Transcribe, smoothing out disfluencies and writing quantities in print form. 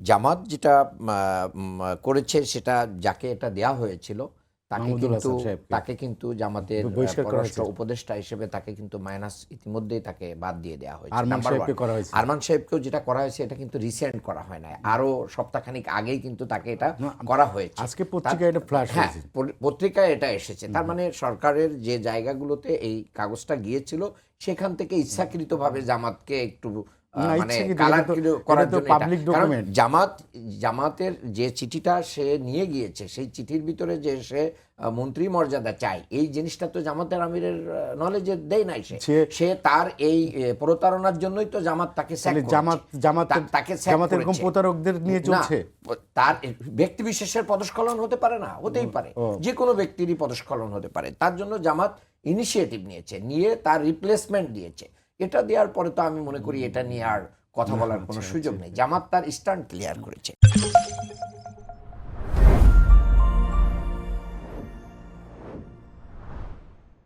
জামাত যেটা করেছে সেটা যাকে এটা দেয়া হয়েছিল তাকে কিন্তু জামাতের পররাষ্ট্র উপদেষ্টা হিসেবে তাকে কিন্তু মাইনাস ইতিমধ্যেই তাকে বাদ দিয়ে দেওয়া হয়েছে। আরমান সাহেবকেও যেটা করা হয়েছে এটা কিন্তু রিসেন্ট করা হয় না, আরো সপ্তাহখানিক আগেই কিন্তু তাকে এটা করা হয়েছে। আজকে পত্রিকায় এটা ফ্ল্যাশ হয়েছে, পত্রিকায় এটা এসেছে। তার মানে সরকারের যে জায়গাগুলোতে এই কাগজটা গিয়েছিল সেখান থেকে ইচ্ছাকৃতভাবে জামাতকে একটু মানে কালার করার জন্য, কারণ জামাতের যে চিঠিটা সে নিয়ে গিয়েছে সেই চিঠির ভিতরে যে সে মন্ত্রী মর্যাদা চাই, এই জিনিসটা তো জামাতের আমিরের নলেজে দেয় নাই। সে তার এই প্রতারণার জন্যই তো জামাত তাকে প্রতারকদের নিয়ে চলছে। তার ব্যক্তি বিশেষের পদস্খলন হতে পারে না, হতেই পারে, যে কোনো ব্যক্তিরই পদস্খলন হতে পারে। তার জন্য জামাত ইনিশিয়েটিভ নিয়ে তার রিপ্লেসমেন্ট দিয়েছে। এটা দেওয়ার পরে তো আমি মনে করি এটা নিয়ে আর কথা বলার কোনো সুযোগ নেই। জামাত তার স্ট্যান্ড ক্লিয়ার করেছে।